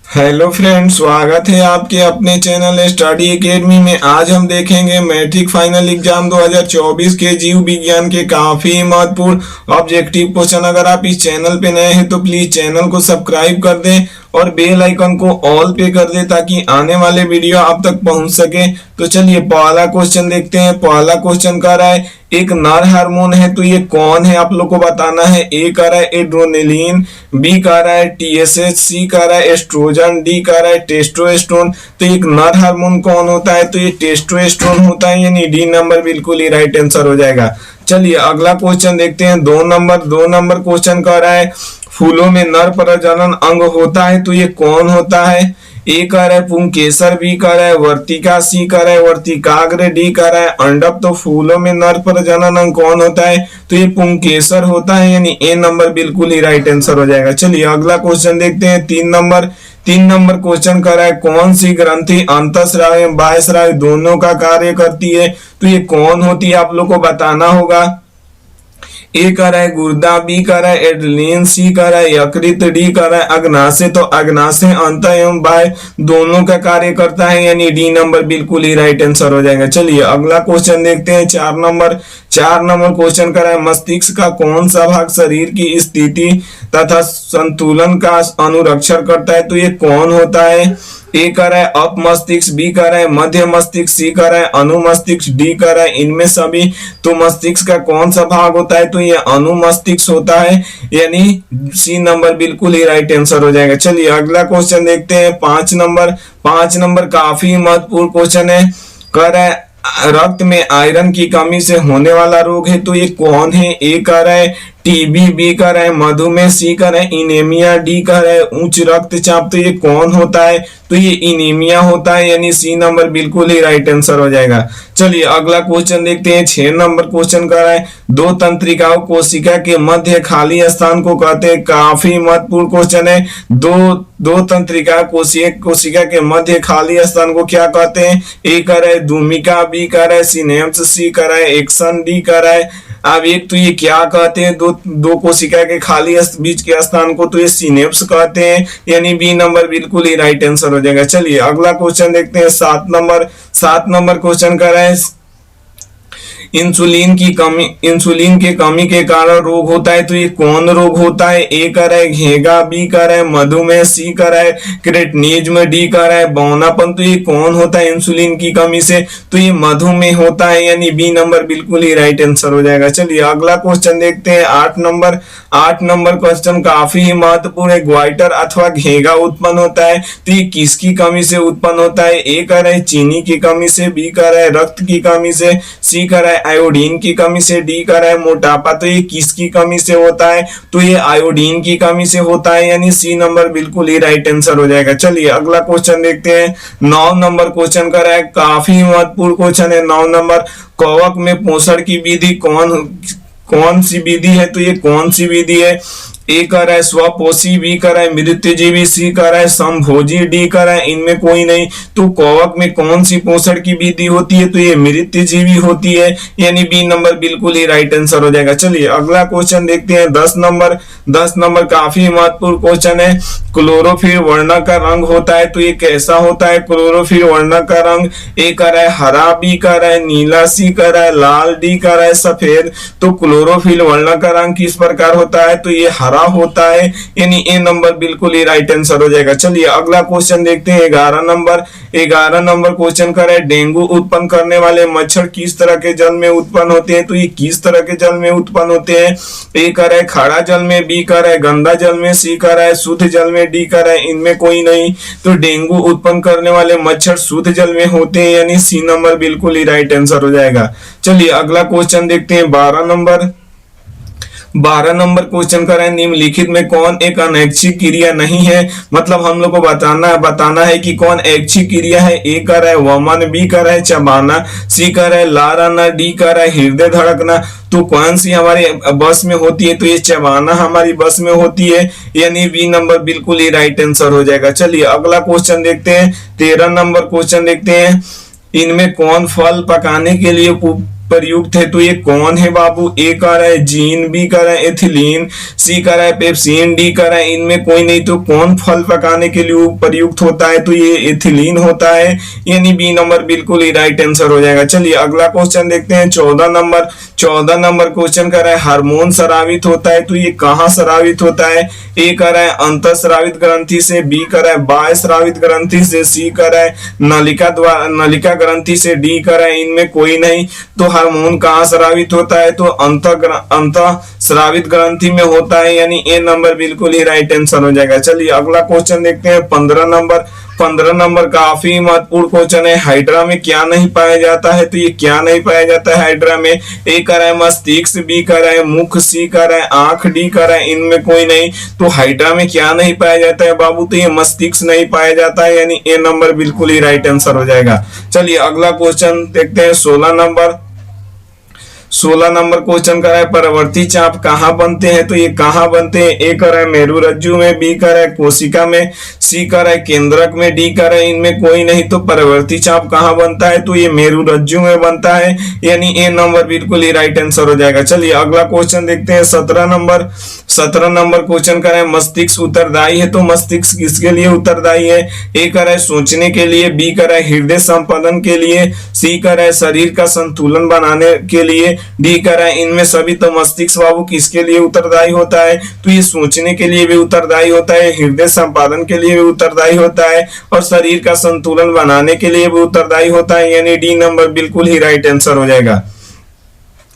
Hello friends, स्वागत है आपके अपने चैनल स्टडी एकेडमी में। आज हम देखेंगे मैट्रिक फाइनल एग्जाम 2024 के जीव विज्ञान के काफी महत्वपूर्ण ऑब्जेक्टिव क्वेश्चन। अगर आप इस चैनल पे नए हैं तो प्लीज चैनल को सब्सक्राइब कर दें और बेल आइकन को ऑल पे कर दें ताकि आने वाले वीडियो आप तक पहुंच सके। तो चलिए पहला क्वेश्चन देखते हैं। पहला क्वेश्चन कह रहा है एक नर हार्मोन है तो ये कौन है, आप लोग को बताना है। ए कह रहा है एड्रेनलिन, बी कह रहा है टीएसएच, सी कह रहा है एस्ट्रोजन, डी कह रहा है टेस्टोस्टेरोन। तो एक नर हार्मोन कौन होता है, तो ये टेस्टोस्टेरोन होता है, यानी डी नंबर बिल्कुल ही राइट आंसर हो जाएगा। चलिए अगला क्वेश्चन देखते हैं। दो नंबर क्वेश्चन कह रहा है फूलों में नर प्रजनन अंग होता है तो ये कौन होता है। ए कह रहा है पुंकेसर, बी कह रहा है वर्तिका, सी कह रहा है वर्तिकाग्र, डी कह रहा है अंडक। तो फूलों में नर प्रजनन अंग कौन होता है, तो ये पुंकेसर होता है, यानी ए नंबर बिल्कुल ही राइट आंसर हो जाएगा। चलिए अगला क्वेश्चन देखते हैं। तीन नंबर क्वेश्चन कर रहा है कौन सी ग्रंथि अंतःस्रावी एवं बाह्यस्रावी दोनों का कार्य करती है, तो ये कौन होती है, आप लोग को बताना होगा। ए कर रहा है गुर्दा, बी कर रहा है एड्रेनलिन, सी कर रहा है यकृत, डी कर रहा है अग्नाशय। तो अग्नाशय अंत एवं बाह्य दोनों का कार्य करता है, यानी डी नंबर बिल्कुल ही राइट आंसर हो जाएगा। चलिए अगला क्वेश्चन देखते हैं। चार नंबर क्वेश्चन कर रहा है मस्तिष्क का कौन सा भाग शरीर की स्थिति तथा संतुलन का अनुरक्षण करता है, तो ये कौन होता है। ए कर रहा है अप मस्तिष्क, बी कर रहा है मध्य मस्तिष्क, सी कर रहा है अनुमस्तिष्क, डी कर रहा है इनमें सभी। तो मस्तिष्क का कौन सा भाग होता है, तो ये अनुमस्तिष्क होता है, यानी सी नंबर बिल्कुल ही राइट आंसर हो जाएगा। चलिए अगला क्वेश्चन देखते हैं। पांच नंबर काफी महत्वपूर्ण क्वेश्चन है। कर रहा है रक्त में आयरन की कमी से होने वाला रोग है तो ये कौन है। ए कह रहा है टीबी, बी कह रहा है मधुमेह, सी कह रहा है इनेमिया, डी कह रहा है उच्च रक्तचाप। तो ये कौन होता है, तो ये इनेमिया होता है, यानी सी नंबर बिल्कुल ही राइट आंसर हो जाएगा। चलिए अगला क्वेश्चन देखते हैं। 6 नंबर क्वेश्चन कर रहा है दो तंत्रिकाओं कोशिका के मध्य खाली स्थान को कहते हैं। काफी महत्वपूर्ण क्वेश्चन है। दो तंत्रिका कोशिका के मध्य खाली स्थान को क्या कहते हैं। ए कह रहा है दूमिका, बी कह रहा है सिनेप्स, सी कह रहा है एक्सन, डी कह रहा है अब एक। तो ये क्या कहते हैं, दो कोशिका के खाली बीच के स्थान को, तो ये सिनेप्स कहते हैं, यानी बी नंबर बिल्कुल ही राइट आंसर हो जाएगा। चलिए अगला क्वेश्चन देखते हैं। 7 नंबर क्वेश्चन कर रहा है इंसुलिन के कमी के कारण रोग होता है तो ये कौन रोग होता है। ए कर रहा है घेगा, बी कर रहा है मधुमेह, सी कर रहा है क्रेटिनिज्म, डी कर रहा है बौनापन। तो ये कौन होता है इंसुलिन की कमी से, तो ये मधुमेह होता है, यानी बी नंबर बिल्कुल ही राइट आंसर हो जाएगा। चलिए अगला क्वेश्चन देखते हैं। 8 नंबर क्वेश्चन काफी महत्वपूर्ण है। ग्वाइटर अथवा घेगा उत्पन्न होता है तो ये किसकी कमी से उत्पन्न होता है। ए कर रहा है चीनी की कमी से, बी कर रहा है रक्त की कमी से, सी कर रहा है आयोडीन की कमी से, डी कर रहा है मोटापा। तो ये किसकी कमी से होता है, तो ये आयोडीन की कमी से होता है, यानी सी नंबर बिल्कुल ही राइट आंसर हो जाएगा। चलिए अगला क्वेश्चन देखते हैं। 9 नंबर क्वेश्चन कर रहा है काफी महत्वपूर्ण क्वेश्चन है। 9 नंबर कवक में पोषण की विधि कौन सी विधि है, तो ये कौन सी विधि है। ए कर रहा है स्वपोषी, बी कर रहा है मृत्युजीवी, सी कर रहा है समभोजी, डी कर रहा है इनमें कोई नहीं। तो कवक में कौन सी पोषण की विधि होती है, तो ये मृत्युजीवी होती है, यानी बी नंबर बिल्कुल ही राइट आंसर हो जाएगा। चलिए अगला क्वेश्चन देखते हैं। 10 नंबर काफी महत्वपूर्ण क्वेश्चन है। क्लोरोफिल वर्ण का रंग होता है तो ये कैसा होता है क्लोरोफिल वर्ण का रंग। ए कर रहा है हरा, बी कर रहा है नीला, सी कर रहा है लाल, डी कर रहा है सफेद। तो क्लोरोफिल वर्ण का रंग किस प्रकार होता है, तो ये हरा होता है, यानी ए नंबर बिल्कुल ही राइट आंसर हो जाएगा। चलिए अगला क्वेश्चन देखते हैं। 11 नंबर क्वेश्चन कर रहा है डेंगू उत्पन्न करने वाले मच्छर किस तरह के जल में उत्पन्न होते हैं, तो ये किस तरह के जल में उत्पन्न होते हैं। ए कर रहा है खारा जल में, बी कर रहा है गंदा जल में, सी कर रहा है शुद्ध जल में, डी कर रहा है इनमें कोई नहीं। तो डेंगू उत्पन्न करने वाले मच्छर शुद्ध जल में होते हैं, यानी सी नंबर बिल्कुल ही राइट आंसर हो जाएगा। चलिए अगला क्वेश्चन देखते हैं। 12 नंबर क्वेश्चन कर रहे हैं निम्नलिखित में कौन एक अनैच्छिक क्रिया नहीं है, मतलब हम लोग को बताना है कि कौन ऐच्छिक क्रिया है। ए कर रहा है वमन, बी कर रहा है चबाना, सी कर रहा है लाराना, डी कर रहा है हृदय धड़कना। तो कौन सी हमारे बस में होती है, तो ये चबाना हमारी बस में होती है, यानी बी नंबर बिल्कुल ही राइट आंसर हो जाएगा। चलिए अगला क्वेश्चन देखते हैं। 13 नंबर क्वेश्चन देखते हैं। इनमें कौन फल पकाने के लिए प्रयुक्त है तो ये कौन है बाबू? ए कह रहा है जीन, बी कह रहा है एथिलीन, सी कह रहा है पेप्सिन, डी कह रहा है इनमें कोई नहीं। तो कौन फल पकाने के लिए प्रयुक्त होता है? तो ये एथिलीन होता है, यानी बी नंबर बिल्कुल ही राइट आंसर हो जाएगा। चलिए अगला क्वेश्चन देखते हैं 14 नंबर क्वेश्चन कर रहा है हार्मोन स्रावित होता है तो ये कहाँ स्रावित होता है? ए कर रहा है अंतःस्रावित ग्रंथि से, बी कर रहा है बाह्य स्रावित ग्रंथि से, सी कर रहा है नलिका ग्रंथि से, डी कर रहा है इनमें कोई नहीं। तो हार्मोन कहाँ स्रावित होता है? तो अंतःस्रावित ग्रंथि में होता है, यानी ए नंबर बिल्कुल ही राइट आंसर हो जाएगा। चलिए अगला क्वेश्चन देखते हैं 15 नंबर काफी महत्वपूर्ण क्वेश्चन है। हाइड्रा में क्या नहीं पाया जाता है? तो ये क्या नहीं पाया जाता है हाइड्रा में? ए कर रहा है मस्तिष्क, बी कर रहा है मुख, सी कर रहा है आंख, डी कर रहा है इनमें कोई नहीं। तो हाइड्रा में क्या नहीं पाया जाता है बाबू? तो ये मस्तिष्क नहीं पाया जाता है, यानी ए नंबर बिल्कुल ही राइट आंसर हो जाएगा। चलिए अगला क्वेश्चन देखते हैं 16 नंबर क्वेश्चन कर रहा है परवर्ती चाप कहाँ बनते हैं? तो ये कहाँ बनते हैं? ए कर रहा है मेरुरज्जु में, बी कर रहा है कोशिका में, सी कर रहा है केंद्रक में, डी कर रहा है इनमें कोई नहीं। तो परवर्ती चाप कहाँ बनता है? तो ये मेरुरज्जु में बनता है, यानी ए नंबर बिल्कुल ही राइट आंसर हो जाएगा। चलिए अगला क्वेश्चन देखते हैं 17 नंबर क्वेश्चन कर रहा है मस्तिष्क उत्तरदायी है तो मस्तिष्क किसके लिए उत्तरदायी है? ए कर रहा है सोचने के लिए, बी कर रहा है हृदय संपादन के लिए, सी कर रहा है शरीर का संतुलन बनाने के लिए, डी कर रहा है इनमें सभी। तो मस्तिष्क बाबू किसके लिए उत्तरदायी होता है? तो ये सोचने के लिए भी उत्तरदायी होता है, हृदय संपादन के लिए भी उत्तरदायी होता है और शरीर का संतुलन बनाने के लिए भी उत्तरदायी होता है, यानी डी नंबर बिल्कुल ही राइट आंसर हो जाएगा।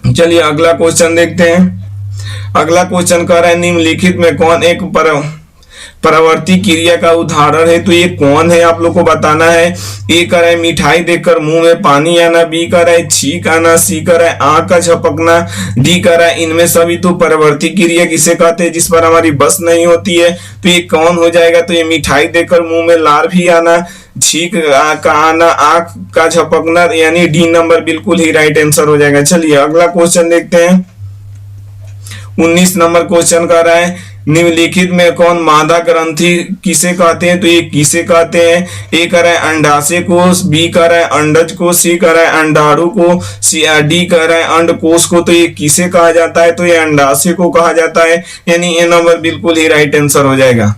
चलिए अगला क्वेश्चन देखते हैं। अगला क्वेश्चन कह रहा है निम्नलिखित में कौन एक परवर्ती क्रिया का उदाहरण है? तो ये कौन है आप लोग को बताना है। ए कर रहा है मिठाई देखकर मुंह में पानी आना, बी कर रहा है छींक आना, सी कर रहा है आंख का झपकना, डी कर रहा है इनमें सभी। तो परवर्ती क्रिया किसे कहते हैं? जिस पर हमारी बस नहीं होती है। तो ये कौन हो जाएगा? तो ये मिठाई देखकर मुंह में लार भी आना, छींक का आना, आंख का झपकना, यानी डी नंबर बिल्कुल ही राइट आंसर हो जाएगा। चलिए अगला क्वेश्चन देखते हैं 19 नंबर क्वेश्चन कर रहा है निम्नलिखित में कौन मादा ग्रंथि किसे कहते हैं? तो ये किसे कहते हैं? ए कर रहा है अंडाशय कोष, बी कर रहा है अंडज को, सी कर रहा है अंडाणु को, डी कर रहा है अंडकोश को। तो ये किसे कहा जाता है? तो ये अंडाशय को कहा जाता है, यानी ए नंबर बिल्कुल ही राइट आंसर हो जाएगा।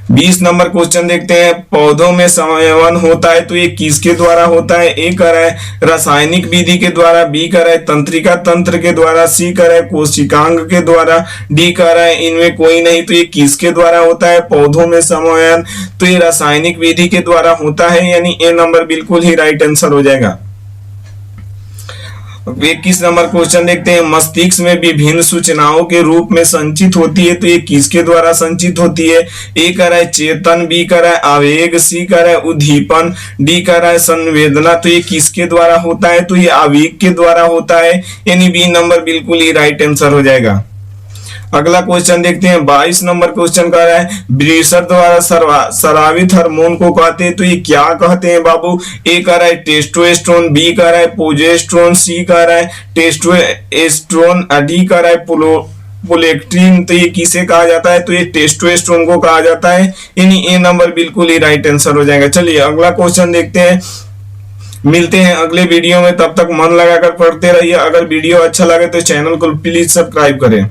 20 नंबर क्वेश्चन देखते हैं पौधों में संवहन होता है तो ये किसके द्वारा होता है? ए कर रहा है रासायनिक विधि के द्वारा, बी कर रहा है तंत्रिका तंत्र के द्वारा, सी कर रहा है कोशिकांग के द्वारा, डी कर रहा है इनमें कोई नहीं। तो ये किसके द्वारा होता है पौधों में संवहन? तो ये रासायनिक विधि के द्वारा होता है, यानी ए नंबर बिल्कुल ही राइट आंसर हो जाएगा। 21 नंबर क्वेश्चन देखते हैं मस्तिष्क में विभिन्न सूचनाओं के रूप में संचित होती है तो ये किसके द्वारा संचित होती है? ए कर रहा है चेतन, बी कर रहा है आवेग, सी कर रहा है उद्दीपन, डी कर रहा है संवेदना। तो ये किसके द्वारा होता है? तो ये आवेग के द्वारा होता है, यानी बी नंबर बिल्कुल ही राइट आंसर हो जाएगा। अगला क्वेश्चन देखते हैं 22 नंबर क्वेश्चन कह रहा है ब्रीसर द्वारा स्रावित हार्मोन को कहते हैं तो ये क्या कहते हैं बाबू? ए कह रहा है टेस्टोस्टेरोन, बी कह रहा है प्रोजेस्टेरोन, सी कह रहा है टेस्टोस्टेरोन, डी कह रहा है प्रोलेक्टिन। तो ये किसे कहा जाता है? तो ये टेस्टोस्टेरोन को कहा जाता है, यानी ए नंबर बिल्कुल ही राइट आंसर हो जाएगा। चलिए अगला क्वेश्चन देखते हैं। मिलते हैं अगले वीडियो में, तब तक मन लगाकर पढ़ते रहिए। अगर वीडियो अच्छा लगे तो चैनल को प्लीज सब्सक्राइब करें।